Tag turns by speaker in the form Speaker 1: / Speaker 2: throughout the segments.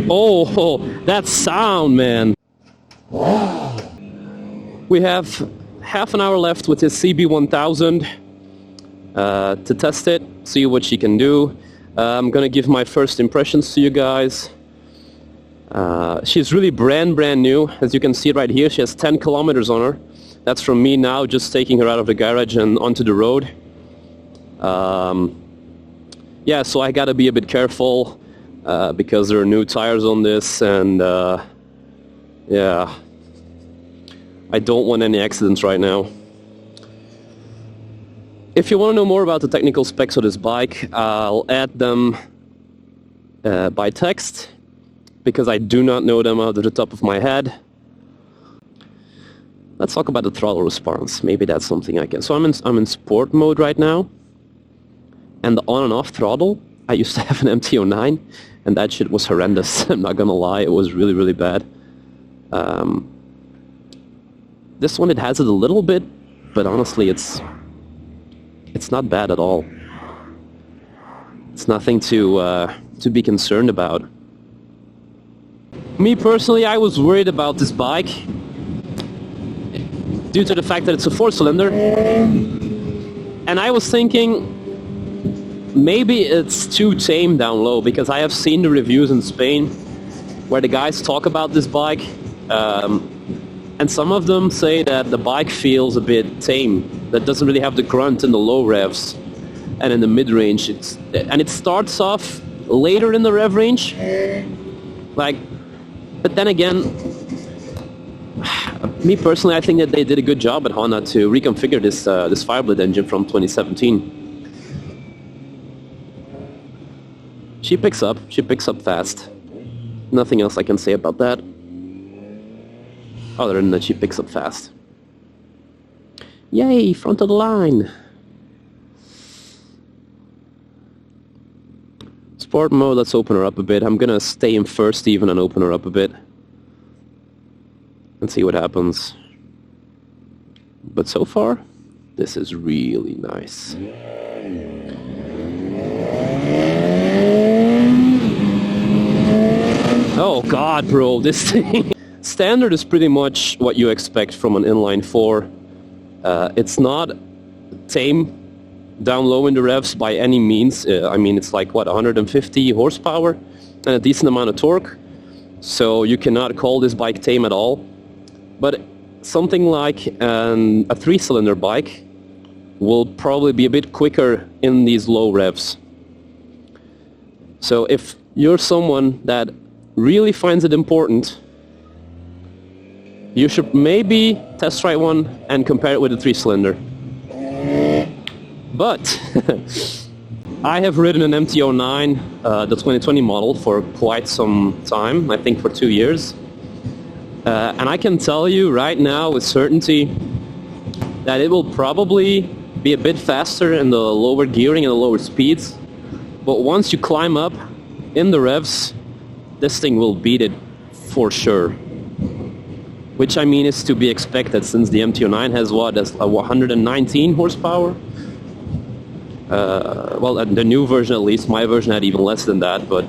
Speaker 1: Oh, that sound, man. We have half an hour left with this CB1000 to test it, see what she can do. I'm gonna give my first impressions to you guys. She's really brand new. As you can see right here, she has 10 kilometers on her. That's from me now just taking her out of the garage and onto the road. Yeah, so I gotta be a bit careful because there are new tires on this, and yeah, I don't want any accidents right now. If you want to know more about the technical specs of this bike, I'll add them by text, because I do not know them out of the top of my head. Let's talk about the throttle response. Maybe that's something I can... So I'm in sport mode right now, and the on and off throttle, I used to have an MT-09, and that shit was horrendous. I'm not gonna lie, it was really bad. This one, it has it a little bit, but honestly it's not bad at all. It's nothing to be concerned about. Me personally, I was worried about this bike due to the fact that it's a 4-cylinder, and I was thinking maybe it's too tame down low, because I have seen the reviews in Spain where the guys talk about this bike, and some of them say that the bike feels a bit tame, that doesn't really have the grunt in the low revs, and in the mid-range it starts off later in the rev range, like. But then again, me personally, I think that they did a good job at Honda to reconfigure this Fireblade engine from 2017. She picks up fast. Nothing else I can say about that, other than that she picks up fast. Yay, front of the line! Sport mode, let's open her up a bit. I'm gonna stay in first even and open her up a bit and see what happens. But so far, this is really nice. Oh god, bro, this thing. Standard is pretty much what you expect from an inline 4. It's not tame down low in the revs by any means. I mean, it's like, what, 150 horsepower and a decent amount of torque. So you cannot call this bike tame at all. But something like a 3-cylinder bike will probably be a bit quicker in these low revs. So if you're someone that really finds it important, you should maybe test ride one and compare it with a 3-cylinder. But I have ridden an MT-09, the 2020 model, for quite some time, I think for 2 years. And I can tell you right now with certainty that it will probably be a bit faster in the lower gearing and the lower speeds. But once you climb up in the revs, this thing will beat it for sure. Which, I mean, is to be expected, since the MT-09 has what, 119 horsepower? Well, the new version at least. My version had even less than that, but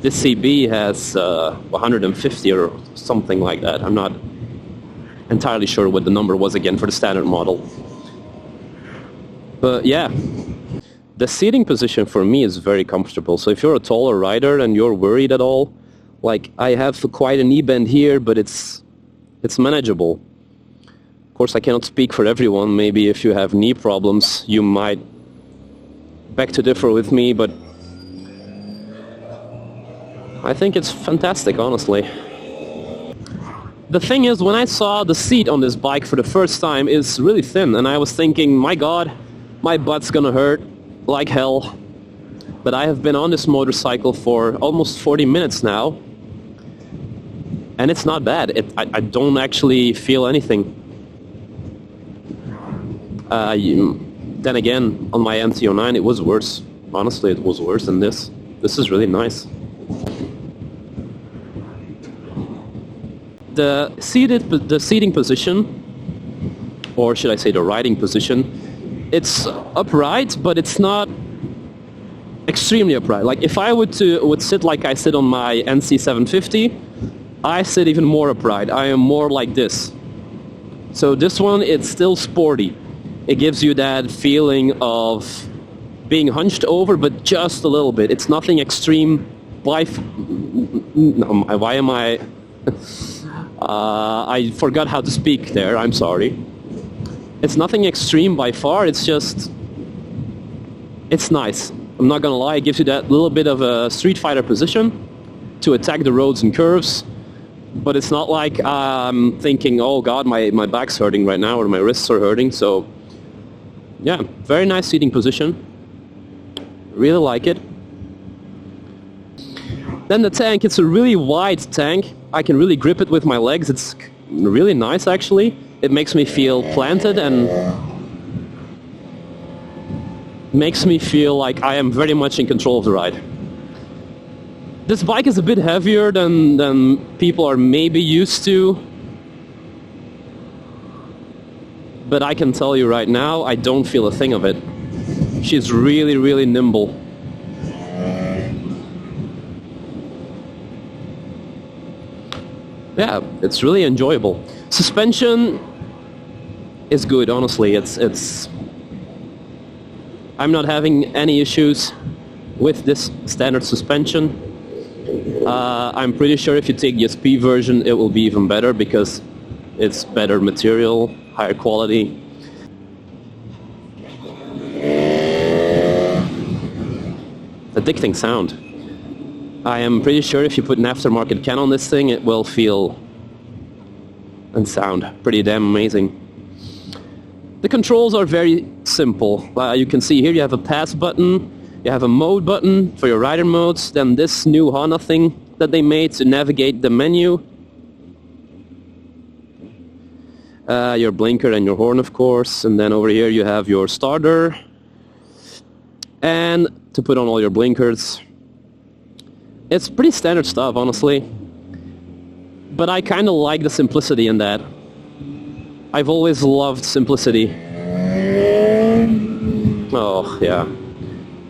Speaker 1: this CB has 150 or something like that. I'm not entirely sure what the number was again for the standard model. But yeah, the seating position for me is very comfortable. So if you're a taller rider and you're worried at all, like, I have quite a knee bend here, but it's manageable. Of course, I cannot speak for everyone. Maybe if you have knee problems, you might beg to differ with me, but I think it's fantastic, honestly. The thing is, when I saw the seat on this bike for the first time, it's really thin, and I was thinking, my god, my butt's gonna hurt like hell. But I have been on this motorcycle for almost 40 minutes now, and it's not bad. I don't actually feel anything. Then again, on my MT-09 it was worse. Honestly, it was worse than this. This is really nice. The seating position, or should I say the riding position, it's upright, but it's not extremely upright. Like if I would sit like I sit on my NC750, I sit even more upright. I am more like this. So this one, it's still sporty. It gives you that feeling of being hunched over, but just a little bit. It's nothing extreme. Why am I... I forgot how to speak there, I'm sorry. It's nothing extreme by far, it's just... It's nice. I'm not gonna lie, it gives you that little bit of a Streetfighter position to attack the roads and curves. But it's not like I'm thinking, oh god, my back's hurting right now, or my wrists are hurting, so... Yeah, very nice seating position. Really like it. Then the tank, it's a really wide tank. I can really grip it with my legs. It's really nice, actually. It makes me feel planted and makes me feel like I am very much in control of the ride. This bike is a bit heavier than people are maybe used to. But I can tell you right now, I don't feel a thing of it. She's really, really nimble. Yeah, it's really enjoyable. Suspension is good, honestly. It's I'm not having any issues with this standard suspension. I'm pretty sure if you take the SP version, it will be even better because it's better material, higher quality. Addicting sound. I am pretty sure if you put an aftermarket can on this thing, it will feel and sound pretty damn amazing. The controls are very simple. You can see here you have a pass button, you have a mode button for your rider modes, then this new Honda thing that they made to navigate the menu. Your blinker and your horn, of course, and then over here you have your starter, and to put on all your blinkers. It's pretty standard stuff, honestly, but I kind of like the simplicity in that. I've always loved simplicity. Oh, yeah.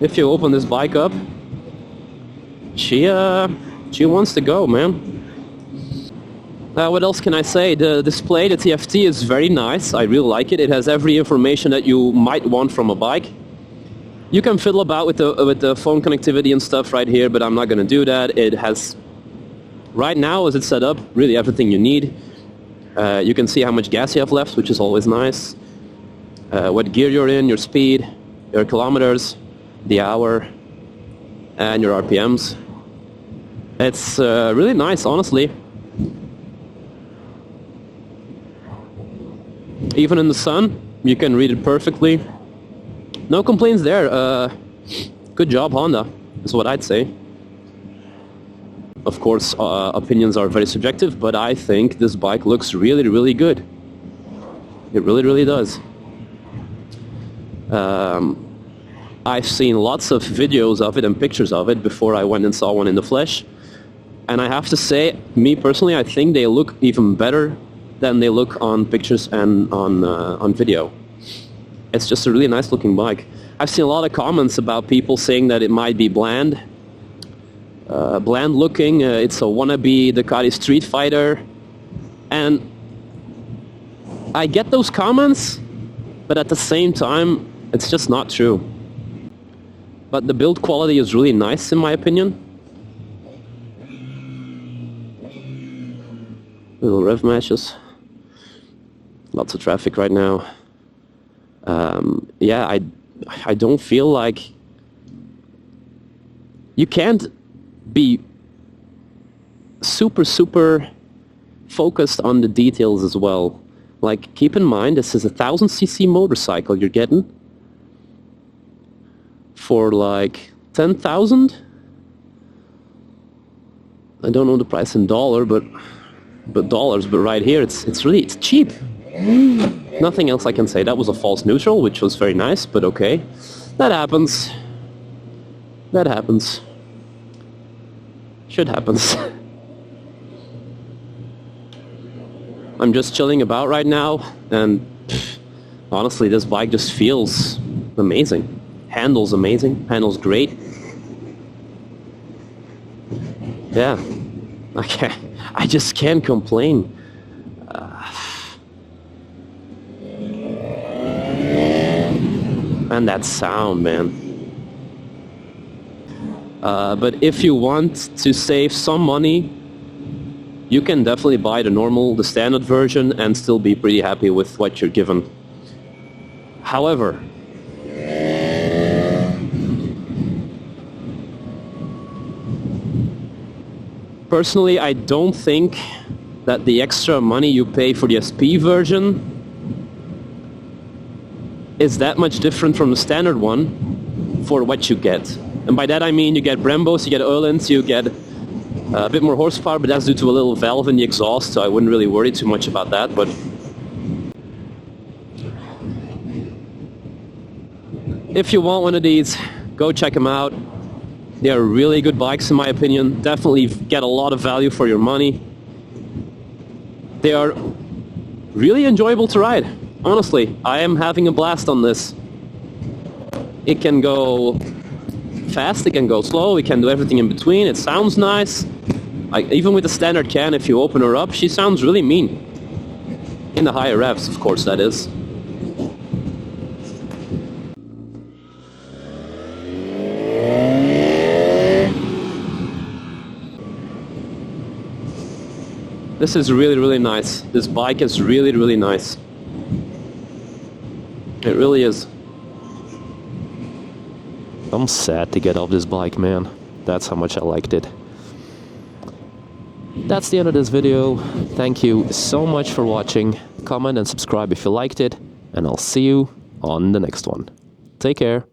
Speaker 1: If you open this bike up, she wants to go, man. What else can I say? The display, the TFT, is very nice. I really like it. It has every information that you might want from a bike. You can fiddle about with the phone connectivity and stuff right here, but I'm not going to do that. It has, right now as it's set up, really everything you need. You can see how much gas you have left, which is always nice. What gear you're in, your speed, your kilometers, the hour, and your RPMs. It's really nice, honestly. Even in the sun, you can read it perfectly. No complaints there. Good job, Honda, is what I'd say. Of course, opinions are very subjective, but I think this bike looks really, really good. It really, really does. I've seen lots of videos of it and pictures of it before I went and saw one in the flesh. And I have to say, me personally, I think they look even better than they look on pictures and on video. It's just a really nice looking bike. I've seen a lot of comments about people saying that it might be bland. Bland looking, it's a wannabe Ducati Streetfighter. And I get those comments, but at the same time, it's just not true. But the build quality is really nice in my opinion. Little rev matches. Lots of traffic right now. Yeah, I don't feel like... You can't be super focused on the details as well. Like, keep in mind, this is a 1000cc motorcycle you're getting for like 10,000. I don't know the price in dollars, but right here it's really cheap. Nothing else I can say. That was a false neutral, which was very nice, but okay. That happens. That happens. Shit happens. I'm just chilling about right now, and honestly, this bike just feels amazing. Handles amazing. Handles great. yeah, I just can't complain. And that sound, man. But if you want to save some money, you can definitely buy the standard version and still be pretty happy with what you're given. However, personally, I don't think that the extra money you pay for the SP version is that much different from the standard one for what you get. And by that I mean you get Brembos, you get Öhlins, you get a bit more horsepower, but that's due to a little valve in the exhaust, so I wouldn't really worry too much about that. But if you want one of these, go check them out. They are really good bikes in my opinion. Definitely get a lot of value for your money. They are really enjoyable to ride. Honestly, I am having a blast on this. It can go fast, it can go slow, it can do everything in between. It sounds nice. Like, even with the standard can, if you open her up, she sounds really mean. In the higher revs, of course, that is. This is really, really nice. This bike is really, really nice. It really is. I'm sad to get off this bike, man. That's how much I liked it. That's the end of this video. Thank you so much for watching. Comment and subscribe if you liked it, and I'll see you on the next one. Take care.